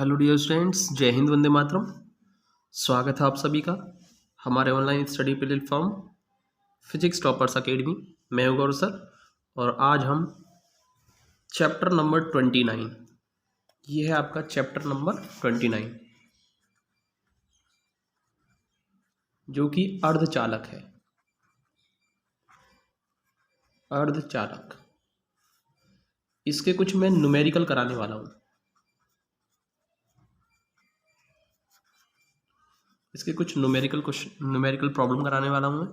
Hello dear students, जय हिंद, वंदे मातरम। स्वागत है आप सभी का हमारे online study platform physics toppers academy. मैं हूं गौरव सर और आज हम चैप्टर नंबर 29, ये है आपका चैप्टर नंबर 29 जो कि अर्धचालक है। अर्धचालक, इसके कुछ मैं न्यूमेरिकल कराने वाला हूँ। इसके कुछ न्यूमेरिकल प्रॉब्लम कराने वाला हूँ मैं।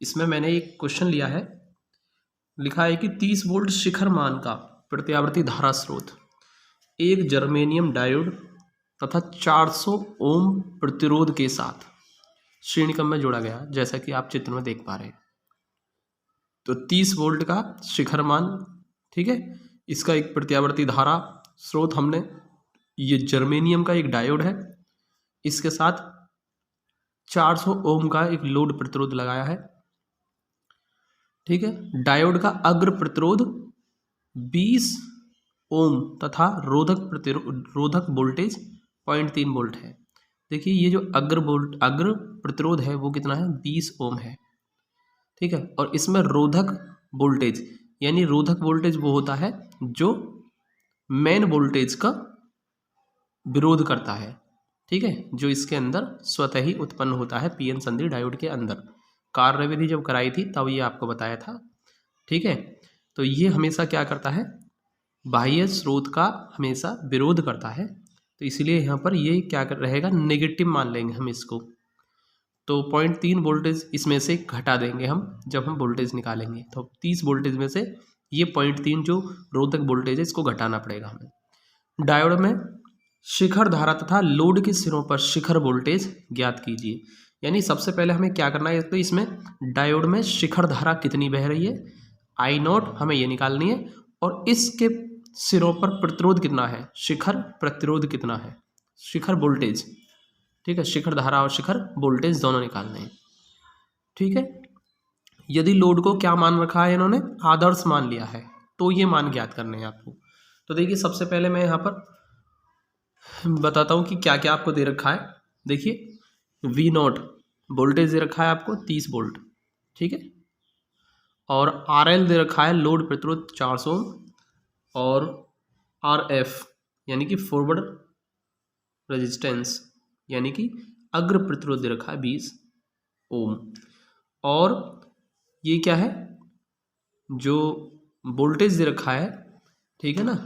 इसमें मैंने एक क्वेश्चन लिया है, लिखा है कि 30 वोल्ट शिखर मान का प्रत्यावर्ती धारा स्रोत एक जर्मेनियम डायोड तथा 400 ओम प्रतिरोध के साथ श्रेणी क्रम में जोड़ा गया, जैसा कि आप चित्र में देख पा रहे हैं। तो 30 वोल्ट का शिखर मान, ठीक है, इसका एक प्रत्यावर्ती धारा स्रोत हमने, ये जर्मेनियम का एक डायोड है, इसके साथ 400 ओम का एक लोड प्रतिरोध लगाया है। ठीक है, डायोड का अग्र प्रतिरोध 20 ओम तथा रोधक वोल्टेज 0.3 वोल्ट है। देखिए ये जो अग्र प्रतिरोध है वो कितना है, 20 ओम है। ठीक है, और इसमें रोधक वोल्टेज, यानी रोधक वोल्टेज वो होता है जो मेन वोल्टेज का विरोध करता है। ठीक है, जो इसके अंदर स्वतः ही उत्पन्न होता है पीएन संधि डायोड के अंदर। कार्य विधि जब कराई थी तब ये आपको बताया था। ठीक है, तो ये हमेशा क्या करता है, बाह्य स्रोत का हमेशा विरोध करता है। तो इसलिए यहाँ पर ये क्या रहेगा, नेगेटिव मान लेंगे हम इसको। तो 0.3 वोल्टेज इसमें से घटा देंगे हम जब हम वोल्टेज निकालेंगे। तो 30 वोल्टेज में से ये 0.3 जो रोधक वोल्टेज है इसको घटाना पड़ेगा हमें। डायोड में शिखर धारा तथा लोड के सिरों पर शिखर वोल्टेज ज्ञात कीजिए। यानी सबसे पहले हमें क्या करना है, तो इसमें डायोड में शिखर धारा कितनी बह रही है, आई नॉट हमें ये निकालनी है, और इसके सिरों पर प्रतिरोध कितना है, शिखर प्रतिरोध कितना है, शिखर वोल्टेज। ठीक है, शिखर धारा और शिखर वोल्टेज दोनों निकालने हैं। ठीक है, यदि लोड को क्या मान रखा है इन्होंने, आदर्श मान लिया है, तो ये मान ज्ञात करने हैं आपको। तो देखिए सबसे पहले मैं यहाँ पर बताता हूँ कि क्या क्या आपको दे रखा है। देखिए वी नॉट वोल्टेज दे रखा है आपको 30 वोल्ट। ठीक है, और आर एल दे रखा है लोड प्रतिरोध 400, और आर एफ यानी कि फॉरवर्ड रेजिस्टेंस यानी कि अग्र प्रतिरोध दे रखा है 20 ओम। और ये क्या है, जो वोल्टेज दे रखा है, ठीक है ना,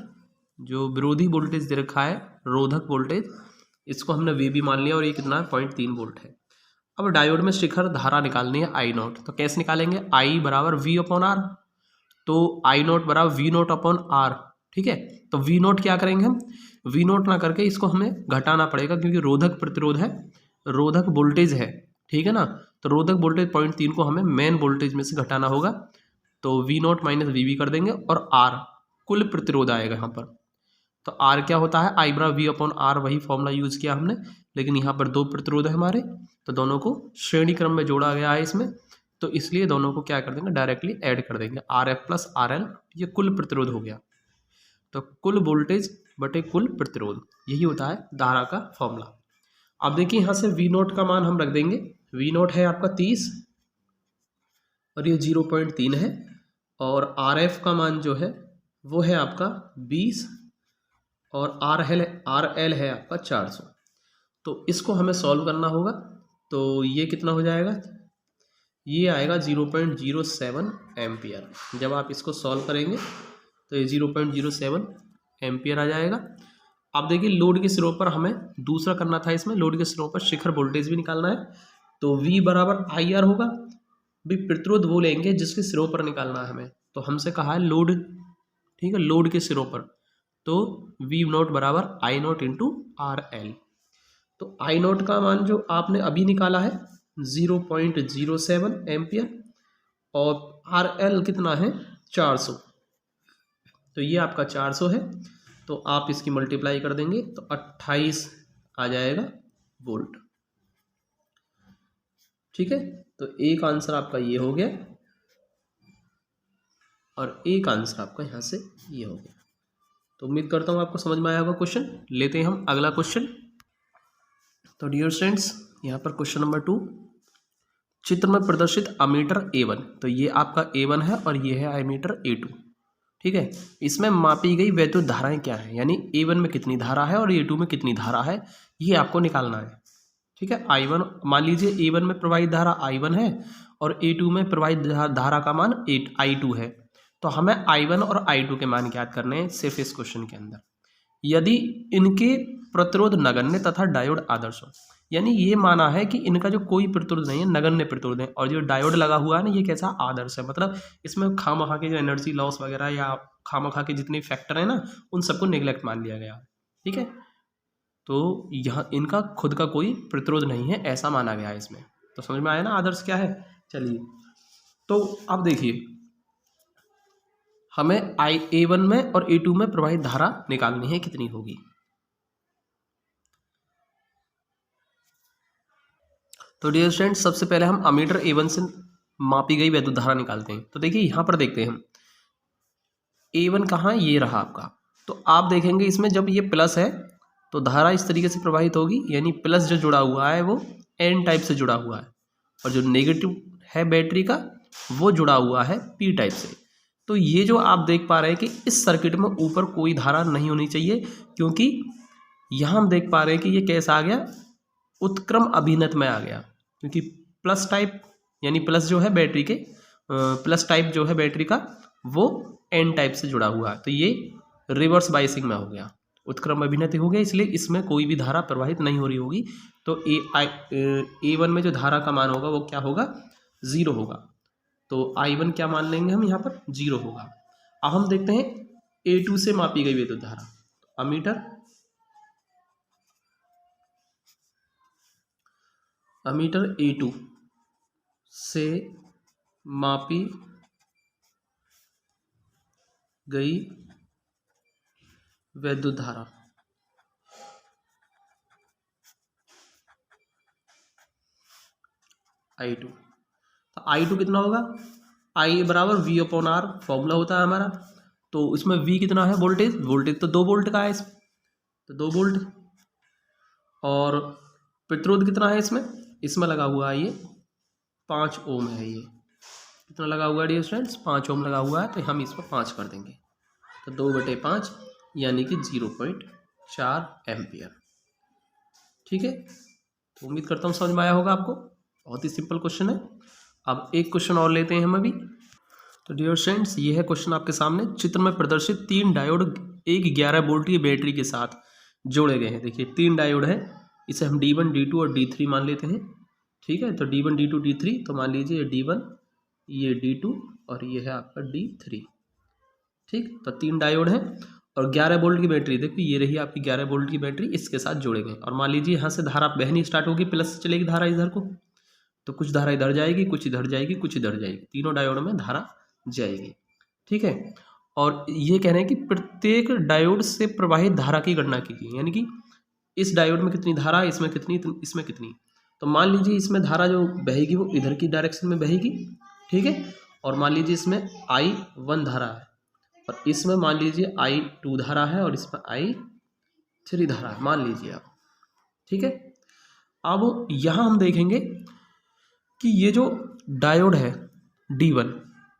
जो विरोधी वोल्टेज दे रखा है रोधक वोल्टेज, इसको हमने वी भी मान लिया, और ये कितना है 0.3 वोल्ट है। अब डायोड में शिखर धारा निकालनी है आई नॉट। तो कैसे निकालेंगे, आई बराबर वी अपॉन आर, तो आई नॉट बराबर वी नॉट अपॉन आर। ठीक है, तो वी नॉट क्या करेंगे हम, वी नॉट ना करके इसको हमें घटाना पड़ेगा, क्योंकि रोधक प्रतिरोध है, रोधक वोल्टेज है। ठीक है ना, तो रोधक वोल्टेज 0.3 को हमें मेन वोल्टेज में से घटाना होगा। तो V naught minus V V कर देंगे, और आर कुल प्रतिरोध आएगा यहाँ पर। तो आर क्या होता है, आई बराबर वी अपॉन आर, वही फॉर्मूला यूज किया हमने, लेकिन यहाँ पर दो प्रतिरोध है हमारे, तो दोनों को श्रेणी क्रम में जोड़ा गया है इसमें। तो इसलिए दोनों को क्या कर देंगे, डायरेक्टली ऐड कर देंगे, R F plus R L, ये कुल प्रतिरोध हो गया। तो कुल वोल्टेज बटे कुल प्रतिरोध, यही होता है धारा का फॉर्मूला। अब देखिए यहाँ से वी नोट का मान हम रख देंगे, वी नोट है आपका 30 और ये 0.3 है, और आर एफ का मान जो है वो है आपका 20, और आर एल है आपका 400। तो इसको हमें सॉल्व करना होगा। तो ये कितना हो जाएगा, ये आएगा 0.07 एम्पियर। जब आप इसको सॉल्व करेंगे तो ये 0.07 एम्पियर आ जाएगा। अब देखिए लोड के सिरों पर हमें दूसरा करना था, इसमें लोड के सिरों पर शिखर वोल्टेज भी निकालना है। तो V बराबर आई आर होगा, भी प्रतिरोध वो लेंगे जिसके सिरों पर निकालना है हमें। तो हमसे कहा है लोड, ठीक है, लोड के सिरों पर, तो V नोट बराबर आई नोट इंटू आर एल। तो आई नोट का मान जो आपने अभी निकाला है 0.07 एम्पियर, और आर एल कितना है 400, तो ये आपका 400 है। तो आप इसकी मल्टीप्लाई कर देंगे तो 28 आ जाएगा वोल्ट। ठीक है, तो एक आंसर आपका ये हो गया, और एक आंसर आपका यहाँ से ये हो गया। तो उम्मीद करता हूँ आपको समझ में आया होगा क्वेश्चन। लेते हैं हम अगला क्वेश्चन। तो डियर स्टूडेंट्स, यहाँ पर क्वेश्चन नंबर 2, चित्र में प्रदर्शित अमीटर A1, तो ये आपका A1 है और ये है अमीटर A2, ठीक है। इसमें मापी गई वैद्युत धाराएं क्या है, यानी A1 में कितनी धारा है और A2 में कितनी धारा है, ये आपको निकालना है, ठीक है। I1 मान लीजिए A1 में प्रवाहित धारा I1 है और A2 में प्रवाहित धारा का मान I2 है। तो हमें I1 और I2 के मान ज्ञात करने हैं सिर्फ इस क्वेश्चन के अंदर। यदि इनके प्रतिरोध नगण्य तथा डायोड आदर्श हो, यानी ये माना है कि इनका जो कोई प्रतिरोध नहीं है, नगण्य प्रतिरोध है, और जो डायोड लगा हुआ है ना, ये कैसा आदर्श है, मतलब इसमें खामखा के जो एनर्जी लॉस वगैरह या खामखा के जितने फैक्टर है ना, उन सबको नेग्लेक्ट मान लिया गया, ठीक है। तो यहाँ इनका खुद का कोई प्रतिरोध नहीं है, ऐसा माना गया है इसमें। तो समझ में आया ना आदर्श क्या है। चलिए, तो अब देखिए, हमें A1 में और A2 में प्रवाहित धारा निकालनी है, कितनी होगी। तो डियर स्टूडेंट्स, सबसे पहले हम अमीटर A1 से मापी गई वैद्युत धारा निकालते हैं। तो देखिए यहाँ पर देखते हैं हम A1 कहाँ, ये रहा आपका। तो आप देखेंगे इसमें जब ये प्लस है तो धारा इस तरीके से प्रवाहित होगी, यानी प्लस जो जुड़ा हुआ है वो N टाइप से जुड़ा हुआ है, और जो नेगेटिव है बैटरी का वो जुड़ा हुआ है P टाइप से। तो ये जो आप देख पा रहे हैं कि इस सर्किट में ऊपर कोई धारा नहीं होनी चाहिए, क्योंकि यहाँ हम देख पा रहे हैं कि ये कैसा आ गया, उत्क्रम अभिनत में आ गया, क्योंकि प्लस टाइप यानी प्लस जो है बैटरी के प्लस टाइप जो है बैटरी का वो N टाइप से जुड़ा हुआ है, तो ये रिवर्स बाइसिंग में हो गया, उत्क्रम अभिनति हो गया, इसलिए इसमें कोई भी धारा प्रवाहित नहीं हो रही होगी। तो A1 में जो धारा का मान होगा वो क्या होगा, 0 होगा। तो I1 क्या मान लेंगे हम यहाँ पर, 0 होगा। अब हम देखते हैं A2 से मापी गई विद्युत धारा। अमीटर A2 से मापी गई वैद्युत धारा I2, तो I2 कितना होगा, I बराबर V/R फॉर्मूला होता है हमारा। तो इसमें V कितना है, वोल्टेज तो 2 वोल्ट का है इसमें, तो 2 वोल्ट। और प्रतिरोध कितना है इसमें लगा हुआ है ये 5 ओम है, ये कितना लगा हुआ है डियर स्टूडेंट्स, 5 ओम लगा हुआ है, तो हम इसको 5 कर देंगे, तो 2/5 यानी कि 0.4 एम्पियर, ठीक है। तो उम्मीद करता हूँ समझ में आया होगा आपको, बहुत ही सिंपल क्वेश्चन है। अब एक क्वेश्चन और लेते हैं हम अभी। तो डियर स्टूडेंट्स, ये है क्वेश्चन आपके सामने, चित्र में प्रदर्शित 3 डायोड एक 11 वोल्ट की बैटरी के साथ जोड़े गए हैं। देखिए 3 डायोड है, इसे हम D1, D2 और D3 मान लेते हैं, ठीक है। तो D1, D2, D3, तो मान लीजिए D1, ये D2 और ये है आपका D3, ठीक। तो 3 डायोड है और 11 वोल्ट की बैटरी, देखिए ये रही आपकी 11 वोल्ट की बैटरी, इसके साथ जोड़े गए। और मान लीजिए यहाँ से धारा बहनी स्टार्ट होगी, प्लस से चलेगी धारा इधर को, तो कुछ धारा इधर जाएगी, कुछ इधर जाएगी, कुछ इधर जाएगी, तीनों डायोड में धारा जाएगी, ठीक है। और ये कह रहे हैं कि प्रत्येक डायोड से प्रवाहित धारा की गणना कीजिए, यानी कि इस डायोड में कितनी धारा, इसमें कितनी, इसमें कितनी। तो मान लीजिए इसमें धारा जो बहेगी वो इधर की डायरेक्शन में बहेगी, ठीक है। और मान लीजिए इसमें I1 धारा है और इसमें मान लीजिए I2 धारा है और इसमें I3 धारा है, मान लीजिए आप, ठीक है। अब यहाँ हम देखेंगे कि ये जो डायोड है D1,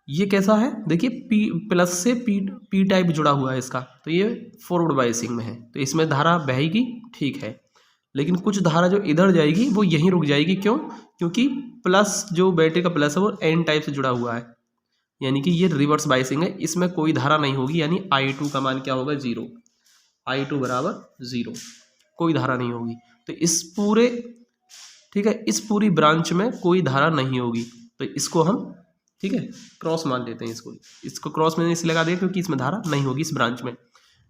ये कैसा है, देखिए प्लस से P टाइप जुड़ा हुआ है इसका, तो ये फॉरवर्ड बायसिंग में है, तो इसमें धारा बहेगी, ठीक है। लेकिन कुछ धारा जो इधर जाएगी वो यहीं रुक जाएगी, क्यों, क्योंकि प्लस जो बैटरी का प्लस है वो N टाइप से जुड़ा हुआ है, यानी कि ये रिवर्स बायसिंग है, इसमें कोई धारा नहीं होगी, यानी I2 का मान क्या होगा, 0, I2 बराबर 0, कोई धारा नहीं होगी। तो इस पूरे, ठीक है, इस पूरी ब्रांच में कोई धारा नहीं होगी, तो इसको हम, ठीक है, क्रॉस मान लेते हैं, इसको क्रॉस मैंने इसलिए लगा दिया क्योंकि इसमें धारा नहीं होगी इस ब्रांच में।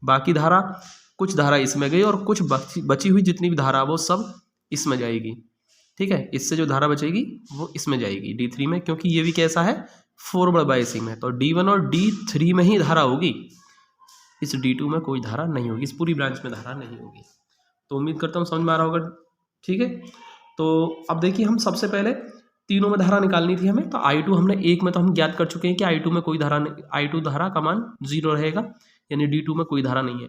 बाकी धारा, कुछ धारा इसमें गई और कुछ बची हुई जितनी भी धारा वो सब इसमें जाएगी, ठीक है। इससे जो धारा बचेगी वो इसमें जाएगी D3 में, क्योंकि ये भी कैसा है, फॉरवर्ड बायसिंग में, तो D1 और D3 में ही धारा होगी, इस D2 में कोई धारा नहीं होगी, इस पूरी ब्रांच में धारा नहीं होगी। तो उम्मीद करता हूँ समझ में आ रहा होगा, ठीक है। तो अब देखिए, हम सबसे पहले तीनों में धारा निकालनी थी हमें, तो I2 हमने एक में तो हम ज्ञात कर चुके हैं कि I2 में कोई धारा नहीं, I2 धारा का मान 0 रहेगा, यानी D2 में कोई धारा नहीं है।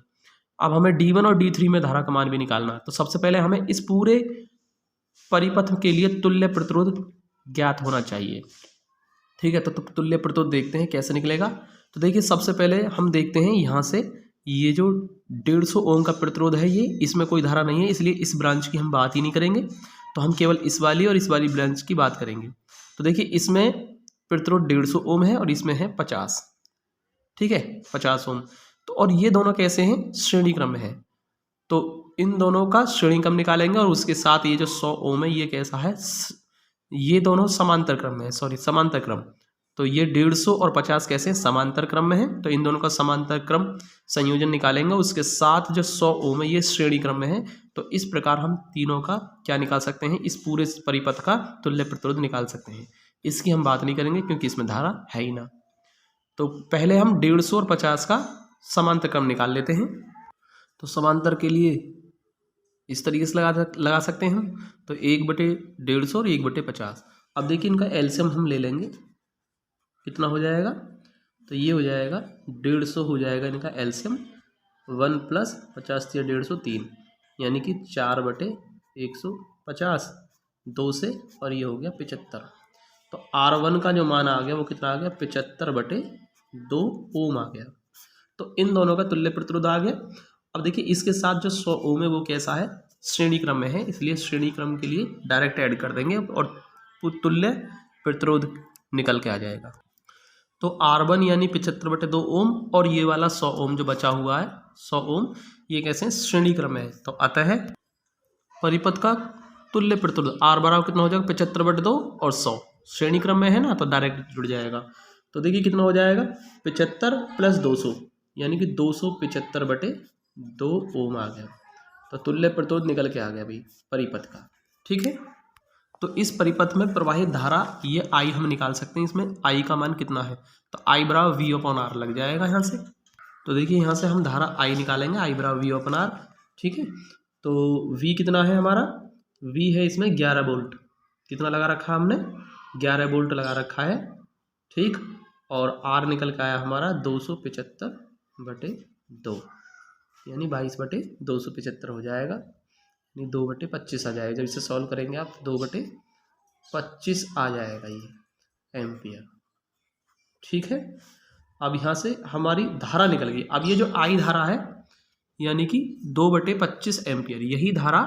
अब हमें D1 और D3 में धारा का मान भी निकालना है। तो सबसे पहले हमें इस पूरे परिपथ के लिए तुल्य प्रतिरोध ज्ञात होना चाहिए। ठीक है, तो तुल्य प्रतिरोध देखते हैं कैसे निकलेगा। तो देखिए सबसे पहले हम देखते हैं यहाँ से, ये जो 150 ओम का प्रतिरोध है, ये इसमें कोई धारा नहीं है, इसलिए इस ब्रांच की हम बात ही नहीं करेंगे। तो हम केवल इस वाली और इस वाली ब्रांच की बात करेंगे। तो देखिए इसमें प्रतिरोध 150 ओम है और इसमें है 50। ठीक है, 50 ओम। तो और ये दोनों कैसे हैं, श्रेणी क्रम में है। तो इन दोनों का श्रेणी क्रम निकालेंगे और उसके साथ ये जो 100 ओम है ये कैसा है, ये दोनों समांतर क्रम में है, समांतर क्रम। तो ये 150 और 50 कैसे समांतर क्रम में है, तो इन दोनों का समांतर क्रम संयोजन निकालेंगे। उसके साथ जो 100 ओम है ये श्रेणी क्रम में है। तो इस प्रकार हम तीनों का क्या निकाल सकते हैं, इस पूरे परिपथ का तुल्य प्रतिरोध निकाल सकते हैं। इसकी हम बात नहीं करेंगे क्योंकि इसमें धारा है ही ना। तो पहले हम 150 और 50 का समांतर क्रम निकाल लेते हैं। तो समांतर के लिए इस तरीके से लगा सकते हैं हम। तो 1/150 और 1/50। अब देखिए इनका एलसीएम हम ले लेंगे, कितना हो जाएगा, तो ये हो जाएगा 150 हो जाएगा इनका एलसीएम 1 + 50 × 150 3, यानी कि 4/150 2 से, और ये हो गया 75। तो R1 का जो मान आ गया वो कितना आ गया, 75/2 ओम आ गया। तो इन दोनों का तुल्य प्रतिरोध आ गया। अब देखिए इसके साथ जो 100 ओम है वो कैसा है, श्रेणी क्रम में है, इसलिए श्रेणी क्रम के लिए डायरेक्ट ऐड कर देंगे और तुल्य प्रतिरोध निकल के आ जाएगा। तो R1 यानी 75/2 ओम और ये वाला 100 ओम जो बचा हुआ है 100 ओम, ये कैसे हैं, श्रेणी क्रम में है। तो अतः परिपथ का तुल्य प्रतिरोध R बराबर कितना हो जाएगा, 75/2 और 100 श्रेणी क्रम में है ना, तो डायरेक्ट जुड़ जाएगा। तो देखिए कितना हो जाएगा, 75 + 200 यानी कि 275/2 ओम आ गया। तो तुल्य प्रतिरोध निकल के आ गया भाई परिपथ का। ठीक है, तो इस परिपथ में प्रवाहित धारा ये I हम निकाल सकते हैं। इसमें I का मान कितना है, तो I बराबर V/R लग जाएगा यहाँ से। तो देखिए यहाँ से हम धारा I निकालेंगे, I बराबर V/R। ठीक है, तो V कितना है हमारा, V है इसमें 11 वोल्ट। कितना लगा रखा हमने, 11 वोल्ट लगा रखा है। ठीक, और R निकल के आया हमारा 275/2 यानी 22/275 हो जाएगा, यानी 2/25 आ जाएगा। जब इसे सॉल्व करेंगे आप 2/25 आ जाएगा ये एम्पियर। ठीक है, अब यहाँ से हमारी धारा निकल गई। अब ये जो I धारा है यानी कि 2/25 एम्पियर, यही धारा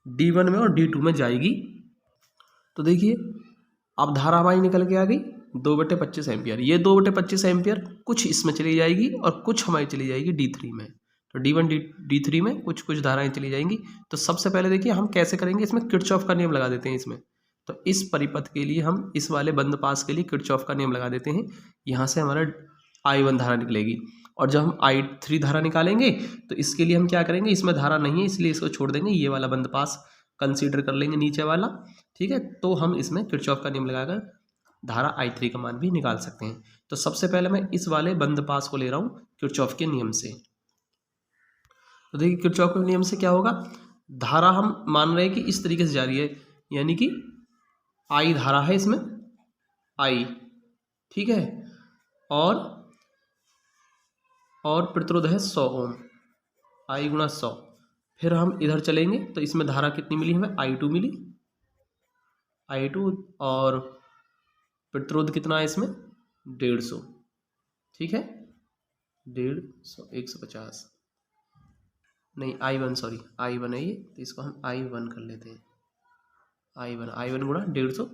D1 में और D2 में जाएगी। तो देखिए अब धारा हमारी निकल के आ गई 2/25 एम्पियर। ये 2/25 एम्पियर कुछ इसमें चली जाएगी और कुछ हमारी चली जाएगी D3 में। तो D1 D3 में कुछ कुछ धाराएं चली जाएंगी। तो सबसे पहले देखिए हम कैसे करेंगे, इसमें किरचॉफ का नियम लगा देते हैं इसमें। तो इस परिपथ के लिए हम इस वाले बंद पास के लिए किरचॉफ का नियम लगा देते हैं। यहाँ से हमारा I1 धारा निकलेगी, और जब हम I3 धारा निकालेंगे तो इसके लिए हम क्या करेंगे, इसमें धारा नहीं है इसलिए इसको छोड़ देंगे, ये वाला बंद पास कंसीडर कर लेंगे नीचे वाला। ठीक है, तो हम इसमें किरचॉफ का नियम लगाकर धारा I3 का मान भी निकाल सकते हैं। तो सबसे पहले मैं इस वाले बंद पास को ले रहा हूँ किरचॉफ के नियम से। तो देखिए किरचॉफ के नियम से क्या होगा, धारा हम मान रहे हैं कि इस तरीके से जा रही है, यानी कि I धारा है इसमें I। ठीक है, और प्रतिरोध है 100 ओम, I × 100। फिर हम इधर चलेंगे तो इसमें धारा कितनी मिली हमें, I2 मिली, I2, और प्रतिरोध कितना है इसमें 150। ठीक है, 150 150 नहीं I1 सॉरी I1 है ये, तो इसको हम I1 कर लेते हैं। I1 × 150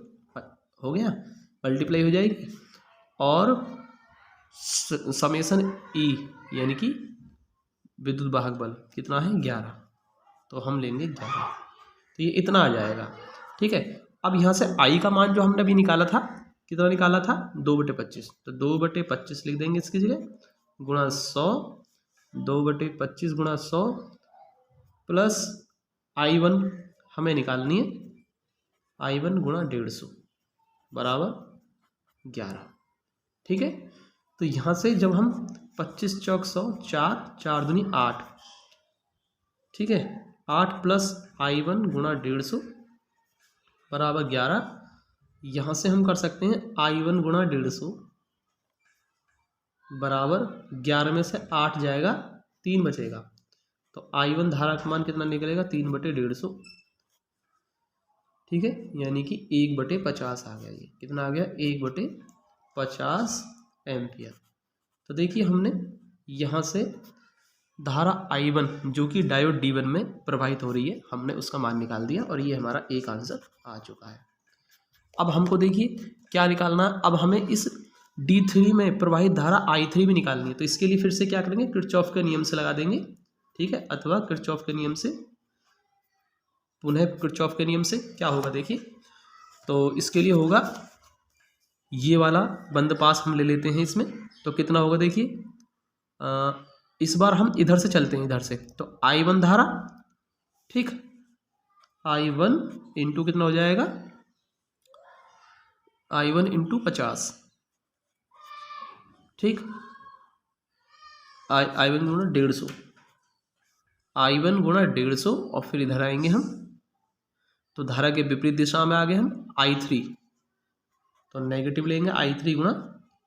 हो गया, मल्टीप्लाई हो जाएगी, और समेशन E यानी कि विद्युत वाहक बल कितना है 11, तो हम लेंगे 11। तो ये इतना आ जाएगा। ठीक है, अब यहाँ से I का मान जो हमने अभी निकाला था, कितना निकाला था 2/25, तो 2/25 लिख देंगे इसकी जगह, गुणा 100, 2/25 × 100 प्लस I1 हमें निकालनी है, I1 × 150 बराबर 11। ठीक है, तो यहाँ से जब हम 25 चौक 100, 4 4 दूनी 8, ठीक है, 8 प्लस I1 × 150 बराबर 11। यहाँ से हम कर सकते हैं I1 × 150 बराबर 11 में से 8 जाएगा, 3 बचेगा। तो I1 धारा का मान कितना निकलेगा, 3/150। ठीक है, यानी कि 1/50 आ गया। ये कितना आ गया, 1/50 एम्पियर। तो देखिए हमने यहाँ से धारा I1 जो कि डायोड D1 में प्रवाहित हो रही है, हमने उसका मान निकाल दिया और ये हमारा एक आंसर आ चुका है। अब हमको देखिए क्या निकालना है, अब हमें इस D3 में प्रवाहित धारा I3 भी निकालनी है। तो इसके लिए फिर से क्या करेंगे, किरचॉफ के नियम से लगा देंगे। ठीक है, अथवा किरचॉफ के नियम से, पुनः किरचॉफ के नियम से क्या होगा देखिए। तो इसके लिए होगा ये वाला बंद पास हम ले लेते हैं इसमें। तो कितना होगा देखिए, इस बार हम इधर से चलते हैं, इधर से। तो I1 धारा, ठीक, I1 इंटू कितना हो जाएगा, I1 इंटू 50। ठीक, I1 गुणा 150, I1 गुणा 150 और फिर इधर आएंगे हम, तो धारा के विपरीत दिशा में आ गए हम, I3, तो नेगेटिव लेंगे, I3 गुणा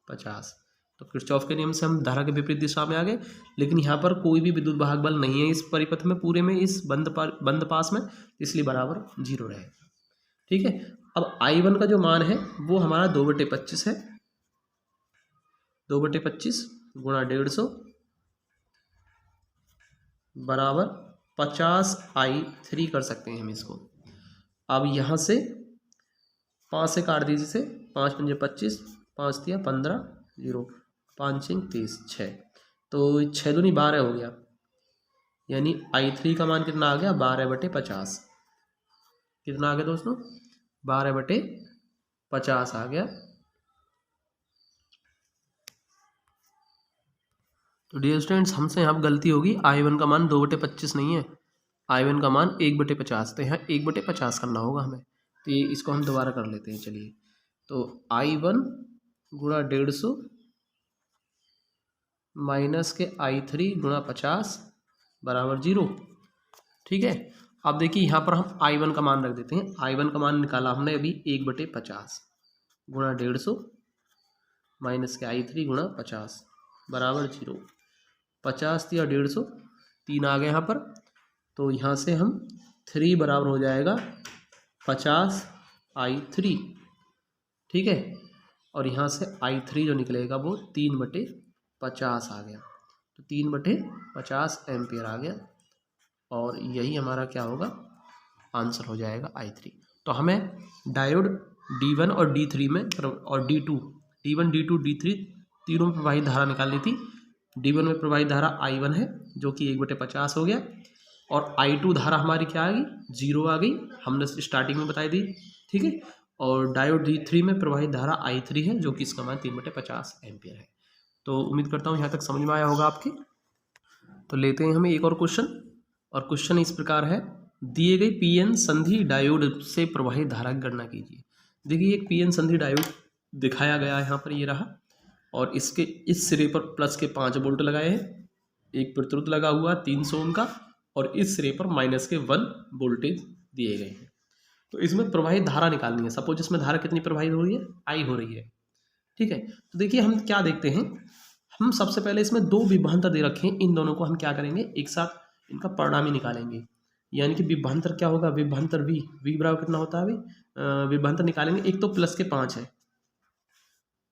50। तो किरचॉफ के नियम से हम धारा के विपरीत दिशा में आ गए। लेकिन यहाँ पर कोई भी विद्युत वाहक बल नहीं है इस परिपथ में, पूरे में, इस बंद पास में, इसलिए बराबर 0 रहेगा। ठीक है, अब I1 का जो मान है वो हमारा 2/25 है। 2/25 गुणा 150 बराबर 50I3 कर सकते हैं हम इसको। अब यहाँ से 5 से काट दीजिए इसे, 5 पंजे 25, 5 दिया 15, 0, 5 6 30, 6, तो 6 दूनी 12 हो गया। यानी I3 का मान कितना आ गया, 12/50। कितना आ गया दोस्तों, 12/50 आ गया। तो डियर स्टूडेंट्स, हमसे यहाँ गलती होगी, I1 का मान 2/25 नहीं है, I1 का मान 1/50। तो यहाँ 1/50 करना होगा हमें। तो ये इसको हम दोबारा कर लेते हैं, चलिए। तो I1 गुणा 150 माइनस के I3 गुणा 50 बराबर 0। ठीक है, अब देखिए यहाँ पर हम I1 का मान रख देते हैं। I1 का मान निकाला हमने अभी 1/50 गुणा 150 माइनस के I3 गुणा 50 बराबर 0। 50 दिया 150, 3 आ गए यहाँ पर। तो यहाँ से हम 3 बराबर हो जाएगा 50I3। ठीक है, और यहाँ से I3 जो निकलेगा वो 3/50 आ गया। तो 3/50 एम्पियर आ गया, और यही हमारा क्या होगा, आंसर हो जाएगा I3। तो हमें डायोड D1 और D3 में और D2, D1 D2 D3 तीनों में प्रवाहित धारा निकालनी थी। D1 में प्रवाहित धारा I1 है जो कि 1/50 हो गया, और I2 धारा हमारी क्या आ गई, 0 आ गई, हमने स्टार्टिंग में बताई दी। ठीक है, और डायोड D3 में प्रवाहित धारा I3 है जो कि इसका मान 3/50 एम्पियर है। तो उम्मीद करता हूँ यहाँ तक समझ में आया होगा आपके। तो लेते हैं हमें एक और क्वेश्चन, और क्वेश्चन इस प्रकार है, दिए गए PN संधि डायोड से प्रवाहित धारा की गणना कीजिए। देखिए एक PN संधि डायोड दिखाया गया है यहाँ पर, ये रहा, और इसके इस सिरे पर प्लस के 5 वोल्ट लगाए हैं, एक प्रतिरोध लगा हुआ 300 ओम का, और इस सिरे पर माइनस के 1 वोल्टेज दिए गए हैं। तो इसमें प्रवाहित धारा निकालनी है। सपोज इसमें धारा कितनी प्रवाहित हो रही है, I हो रही है। ठीक है, तो देखिए हम क्या देखते हैं, हम सबसे पहले इसमें 2 विभवांतर दे रखे हैं, इन दोनों को हम क्या करेंगे, एक साथ इनका परिणामी निकालेंगे। यानी कि विभवांतर क्या होगा, विभवांतर V बराबर कितना होता है अभी, विभवांतर निकालेंगे। एक तो प्लस के 5 है,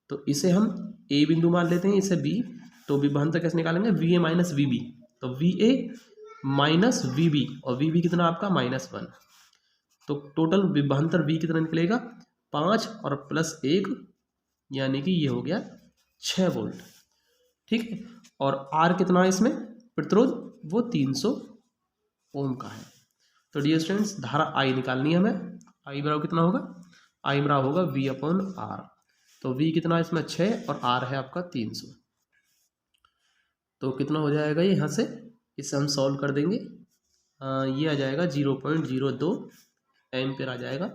तो इसे हम A बिंदु मान लेते हैं, इसे B। तो विभवांतर कैसे निकालेंगे, VA माइनस VB। तो VA माइनस VB, और VB कितना आपका -1। तो टोटल विभवांतर V कितना निकलेगा, 5 और प्लस 1, यानी कि ये हो गया 6 वोल्ट। ठीक है, और R कितना है इसमें प्रतिरोध, वो 300 ओम का है। तो डियर स्टूडेंट्स, धारा I निकालनी है हमें। I बराबर कितना होगा, I बराबर होगा V/R। तो V कितना है इसमें 6, और R है आपका 300। तो कितना हो जाएगा ये, यहाँ से इसे हम सॉल्व कर देंगे, ये आ जाएगा 0.02 एम्पियर आ जाएगा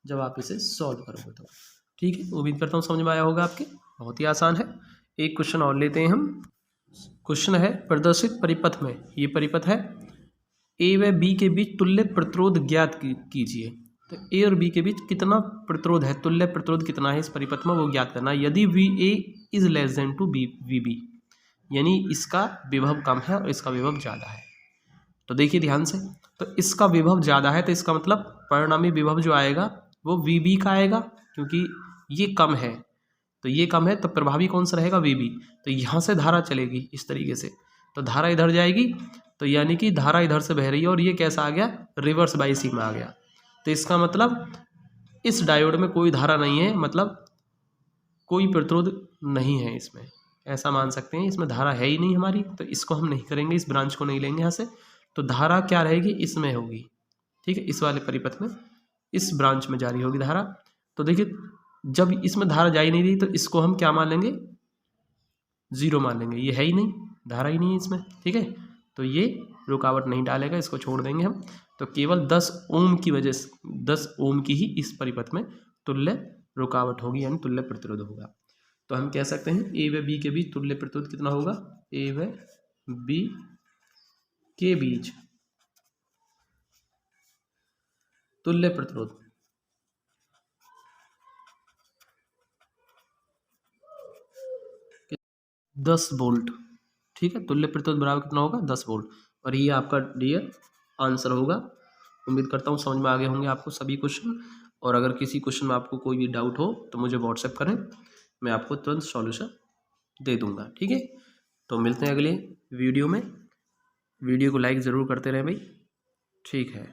जब आप इसे सॉल्व करोगे तो। ठीक है, उम्मीद करता हूँ समझ में आया होगा आपके, बहुत ही आसान है। एक क्वेश्चन और लेते हैं हम। क्वेश्चन है, प्रदर्शित परिपथ में, ये परिपथ है, A व B के बीच तुल्य प्रतिरोध ज्ञात कीजिए। तो ए और बी के बीच कितना प्रतिरोध है, तुल्य प्रतिरोध कितना है इस परिपथ में, वो ज्ञात करना है। यदि V A is less than to B V B, यानी इसका विभव कम है और इसका विभव ज़्यादा है। तो देखिए ध्यान से, तो इसका विभव ज़्यादा है तो इसका मतलब परिणामी विभव जो आएगा वो वी बी का आएगा, क्योंकि ये कम है, तो ये कम है तो प्रभावी कौन सा रहेगा, वी बी। तो यहाँ से धारा चलेगी इस तरीके से, तो धारा इधर जाएगी, तो यानी कि धारा इधर से बह रही है और ये कैसा आ गया, रिवर्स बाइसिंग में आ गया। तो इसका मतलब इस डायोड में कोई धारा नहीं है, मतलब कोई प्रतिरोध नहीं है इसमें, ऐसा मान सकते हैं। इसमें धारा है ही नहीं हमारी, तो इसको हम नहीं करेंगे, इस ब्रांच को नहीं लेंगे यहाँ से। तो धारा क्या रहेगी, इसमें होगी, ठीक है, इस वाले परिपथ में, इस ब्रांच में जारी होगी धारा। तो देखिए जब इसमें धारा जा ही नहीं रही तो इसको हम क्या मान लेंगे, जीरो मान लेंगे, ये है ही नहीं, धारा ही नहीं है इसमें, ठीक है। तो ये रुकावट नहीं डालेगा, इसको छोड़ देंगे हम। तो केवल 10 ओम की वजह से, 10 ओम की ही इस परिपथ में तुल्य रुकावट होगी, यानी तुल्य प्रतिरोध होगा। तो हम कह सकते हैं ए व बी के बीच तुल्य प्रतिरोध कितना होगा, ए व बी के बीच तुल्य प्रतिरोध 10 वोल्ट, ठीक है। तुल्य प्रतिरोध बराबर कितना होगा, 10 वोल्ट। और ये आपका डियर आंसर होगा। उम्मीद करता हूँ समझ में आ गए होंगे आपको सभी क्वेश्चन। और अगर किसी क्वेश्चन में आपको कोई भी डाउट हो तो मुझे व्हाट्सएप करें, मैं आपको तुरंत सॉल्यूशन दे दूंगा, ठीक है। तो मिलते हैं अगले वीडियो में। वीडियो को लाइक ज़रूर करते रहें भाई, ठीक है।